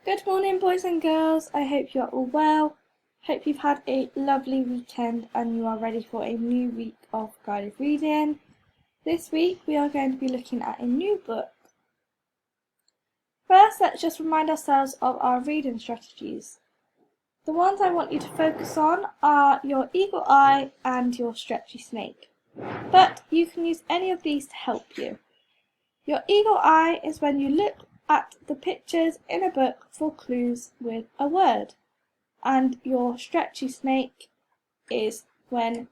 Good morning, boys and girls. I hope you are all well. Hope you've had a lovely weekend and you are ready for a new week of guided reading. This week we are going to be looking at a new book. First, let's just remind ourselves of our reading strategies. The ones I want you to focus on are your eagle eye and your stretchy snake. But you can use any of these to help you. Your eagle eye is when you look at the pictures in a book for clues with a word. And your stretchy snake is when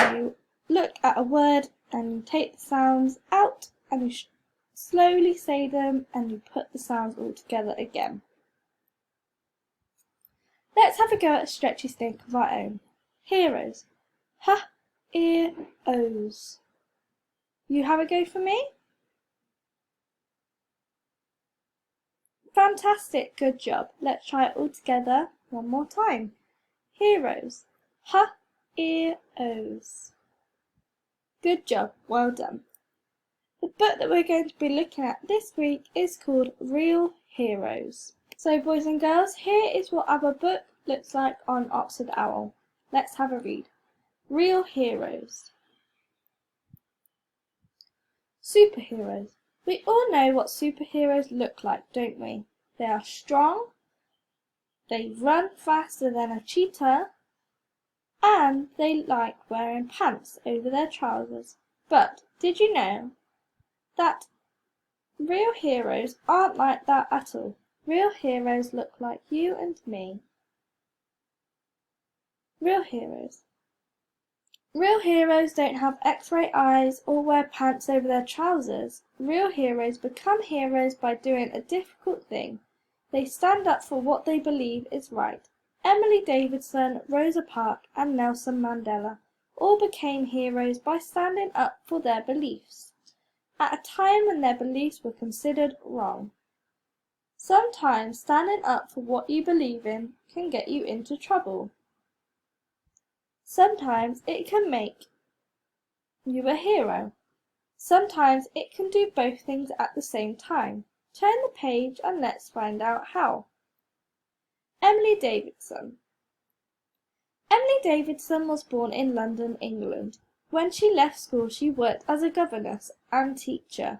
you look at a word and you take the sounds out and you slowly say them and you put the sounds all together again. Let's have a go at a stretchy snake of our own. Heroes. Hereos. You have a go for me? Fantastic, good job. Let's try it all together one more time. Heroes. Heroes. Good job, well done. The book that we're going to be looking at this week is called Real Heroes. So boys and girls, here is what our book looks like on Oxford Owl. Let's have a read. Real Heroes. Superheroes. We all know what superheroes look like, don't we? They are strong, they run faster than a cheetah, and they like wearing pants over their trousers. But did you know that real heroes aren't like that at all? Real heroes look like you and me. Real heroes. Real heroes don't have X-ray eyes or wear pants over their trousers. Real heroes become heroes by doing a difficult thing. They stand up for what they believe is right. Emily Davidson, Rosa Parks, and Nelson Mandela all became heroes by standing up for their beliefs, at a time when their beliefs were considered wrong. Sometimes standing up for what you believe in can get you into trouble. Sometimes it can make you a hero. Sometimes it can do both things at the same time. Turn the page and let's find out how. Emily Davidson. Emily Davidson was born in London, England. When she left school, she worked as a governess and teacher.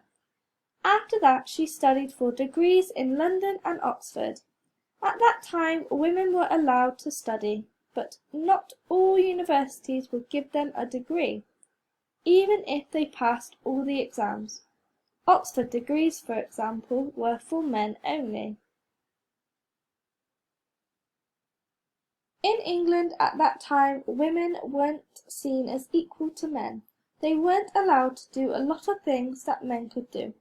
After that, she studied for degrees in London and Oxford. At that time, women were allowed to study, but not all universities would give them a degree, even if they passed all the exams. Oxford degrees, for example, were for men only. In England at that time, women weren't seen as equal to men. They weren't allowed to do a lot of things that men could do.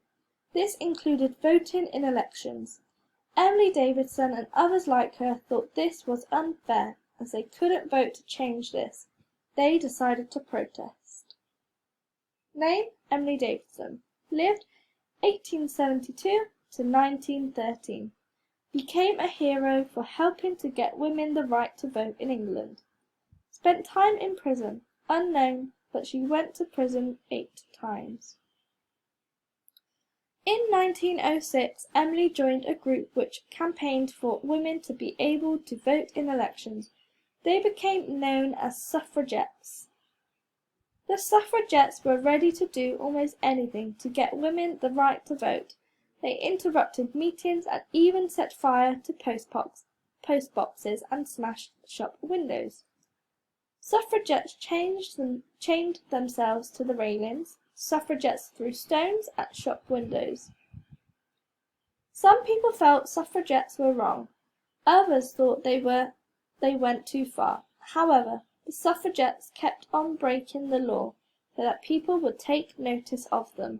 This included voting in elections. Emily Davidson and others like her thought this was unfair, as they couldn't vote to change this. They decided to protest. Name: Emily Davidson. Lived 1872 to 1913. Became a hero for helping to get women the right to vote in England. Spent time in prison. Unknown, but she went to prison 8 times. In 1906, Emily joined a group which campaigned for women to be able to vote in elections. They became known as suffragettes. The suffragettes were ready to do almost anything to get women the right to vote. They interrupted meetings and even set fire to post boxes and smashed shop windows. Suffragettes chained themselves to the railings. Suffragettes threw stones at shop windows. Some people felt suffragettes were wrong. Others thought they went too far. However, the suffragettes kept on breaking the law so that people would take notice of them.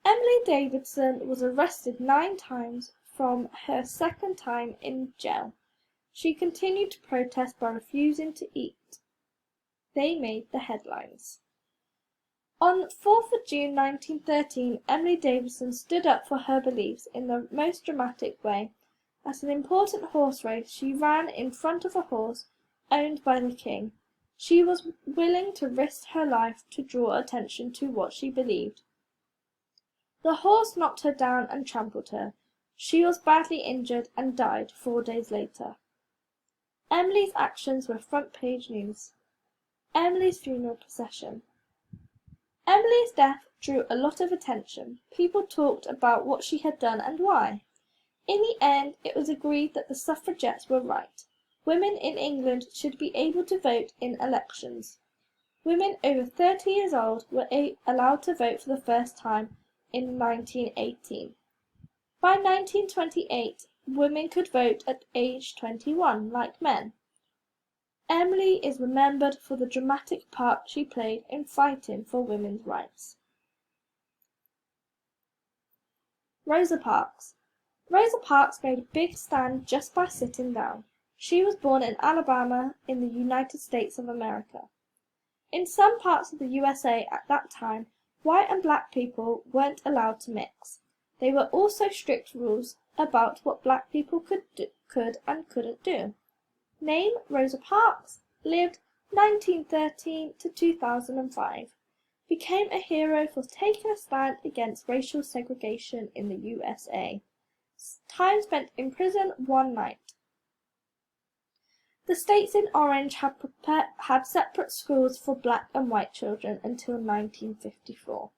Emily Davidson was arrested 9 times, from her second time in jail. She continued to protest by refusing to eat. They made the headlines. On 4th of June 1913, Emily Davidson stood up for her beliefs in the most dramatic way. At an important horse race, she ran in front of a horse owned by the king. She was willing to risk her life to draw attention to what she believed. The horse knocked her down and trampled her. She was badly injured and died 4 days later. Emily's actions were front-page news. Emily's funeral procession. Emily's death drew a lot of attention. People talked about what she had done and why. In the end, it was agreed that the suffragettes were right. Women in England should be able to vote in elections. Women over 30 years old were allowed to vote for the first time in 1918. By 1928, women could vote at age 21, like men. Emily is remembered for the dramatic part she played in fighting for women's rights. Rosa Parks. Rosa Parks made a big stand just by sitting down. She was born in Alabama in the United States of America. In some parts of the USA at that time, white and black people weren't allowed to mix. There were also strict rules about what black people could and couldn't do. Name Rosa Parks, lived 1913 to 2005. Became a hero for taking a stand against racial segregation in the USA. Time spent in prison 1 night. The states in orange had separate schools for black and white children until 1954.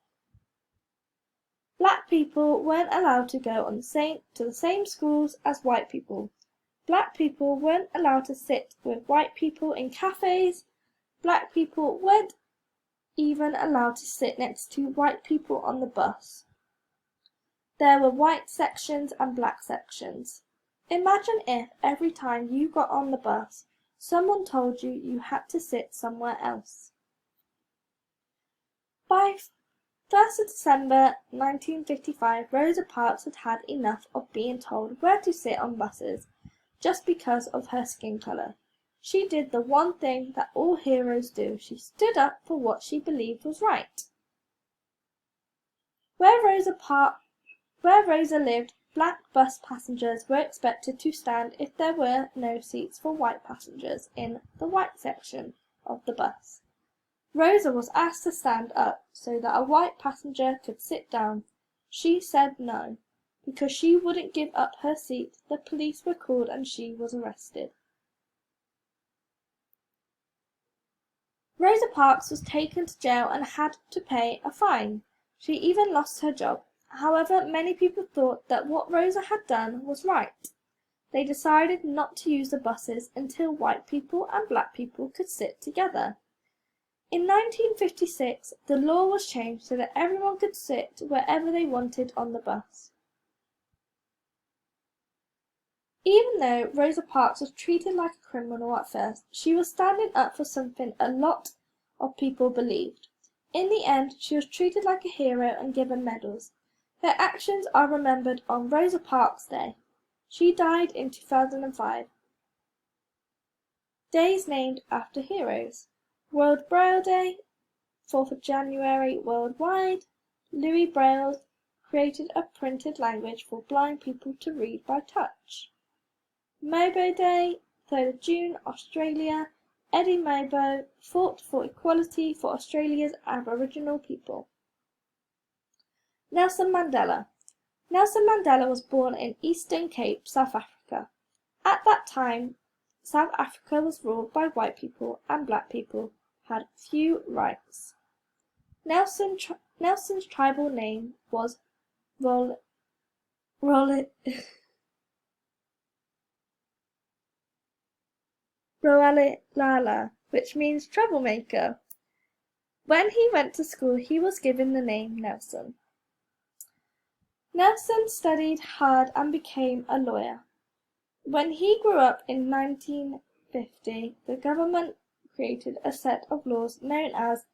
Black people weren't allowed to go to the same schools as white people. Black people weren't allowed to sit with white people in cafes. Black people weren't even allowed to sit next to white people on the bus. There were white sections and black sections. Imagine if, every time you got on the bus, someone told you you had to sit somewhere else. By 1st of December 1955, Rosa Parks had had enough of being told where to sit on buses just because of her skin colour. She did the one thing that all heroes do. She stood up for what she believed was right. Where Rosa lived, black bus passengers were expected to stand if there were no seats for white passengers in the white section of the bus. Rosa was asked to stand up so that a white passenger could sit down. She said no. Because she wouldn't give up her seat, the police were called and she was arrested. Rosa Parks was taken to jail and had to pay a fine. She even lost her job. However, many people thought that what Rosa had done was right. They decided not to use the buses until white people and black people could sit together. In 1956, the law was changed so that everyone could sit wherever they wanted on the bus. Even though Rosa Parks was treated like a criminal at first, she was standing up for something a lot of people believed. In the end, she was treated like a hero and given medals. Her actions are remembered on Rosa Parks Day. She died in 2005. Days named after heroes. World Braille Day, 4th of January worldwide. Louis Braille created a printed language for blind people to read by touch. Mabo Day, 3rd of June, Australia. Eddie Mabo fought for equality for Australia's Aboriginal people. Nelson Mandela. Nelson Mandela was born in Eastern Cape, South Africa. At that time, South Africa was ruled by white people and black people had few rights. Nelson's tribal name was Roalala, which means troublemaker. When he went to school, he was given the name Nelson. Nelson studied hard and became a lawyer. When he grew up in 1950, the government created a set of laws known as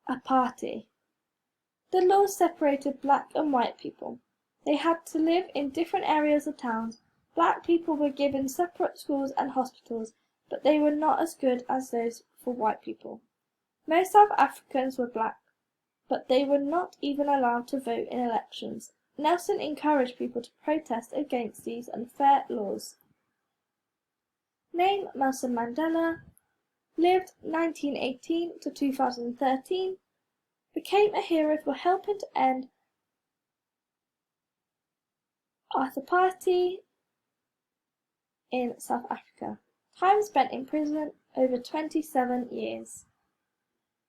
apartheid. The laws separated black and white people. They had to live in different areas of towns. Black people were given separate schools and hospitals, but they were not as good as those for white people. Most South Africans were black, but they were not even allowed to vote in elections. Nelson encouraged people to protest against these unfair laws. Name Nelson Mandela. Lived 1918 to 2013. Became a hero for helping to end Party in South Africa. Time spent in prison over 27 years.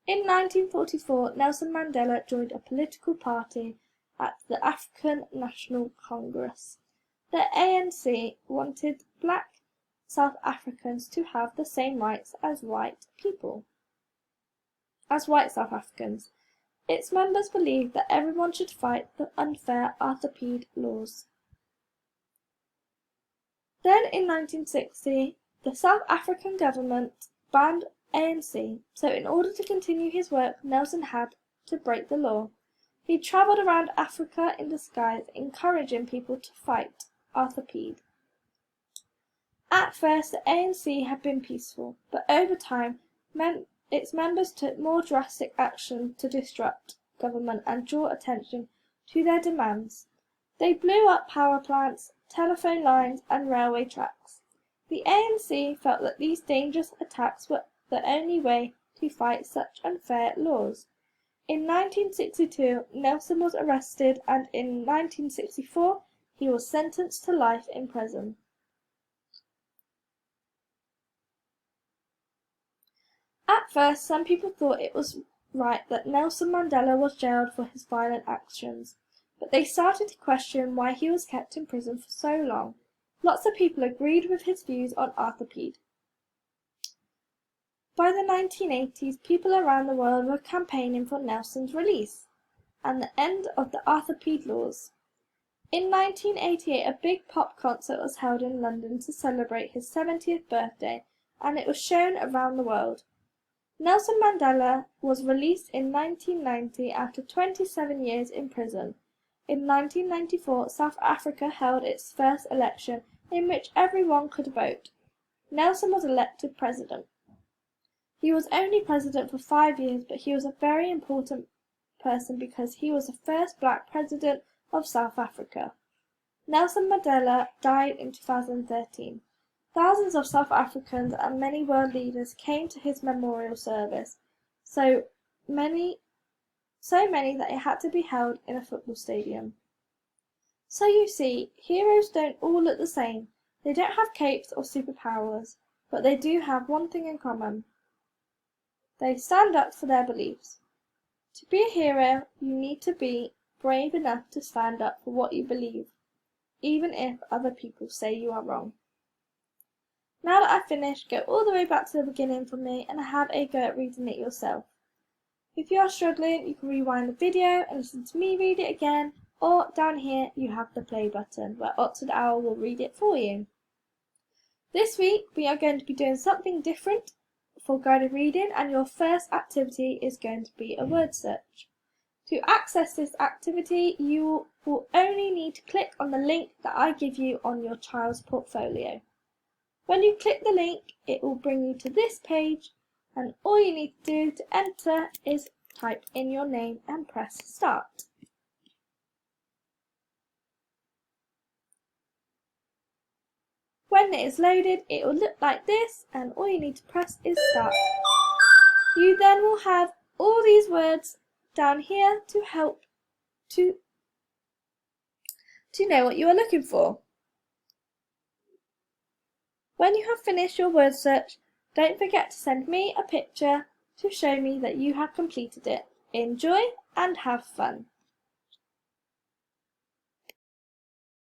In 1944, Nelson Mandela joined a political party at the African National Congress. The ANC wanted black South Africans to have the same rights as white South Africans. Its members believed that everyone should fight the unfair apartheid laws. Then in 1960, the South African government banned ANC, so in order to continue his work, Nelson had to break the law. He travelled around Africa in disguise, encouraging people to fight apartheid. At first, the ANC had been peaceful, but over time, its members took more drastic action to disrupt government and draw attention to their demands. They blew up power plants, telephone lines, and railway tracks. The ANC felt that these dangerous attacks were the only way to fight such unfair laws. In 1962, Nelson was arrested, and in 1964, he was sentenced to life in prison. At first, some people thought it was right that Nelson Mandela was jailed for his violent actions, but they started to question why he was kept in prison for so long. Lots of people agreed with his views on apartheid. By the 1980s, people around the world were campaigning for Nelson's release and the end of the apartheid laws. In 1988, a big pop concert was held in London to celebrate his 70th birthday, and it was shown around the world. Nelson Mandela was released in 1990 after 27 years in prison. In 1994, South Africa held its first election in which everyone could vote. Nelson was elected president. He was only president for 5 years, but he was a very important person because he was the first black president of South Africa. Nelson Mandela died in 2013. Thousands of South Africans and many world leaders came to his memorial service, so many that it had to be held in a football stadium. So you see, heroes don't all look the same. They don't have capes or superpowers, but they do have one thing in common. They stand up for their beliefs. To be a hero, you need to be brave enough to stand up for what you believe, even if other people say you are wrong. Now that I've finished, go all the way back to the beginning for me and have a go at reading it yourself. If you are struggling, you can rewind the video and listen to me read it again, or down here you have the play button where Oxford Owl will read it for you. This week we are going to be doing something different for guided reading, and your first activity is going to be a word search. To access this activity, you will only need to click on the link that I give you on your child's portfolio. When you click the link, it will bring you to this page, and all you need to do to enter is type in your name and press start. When it is loaded, it will look like this, and all you need to press is start. You then will have all these words down here to help to know what you are looking for. When you have finished your word search, don't forget to send me a picture to show me that you have completed it. Enjoy and have fun!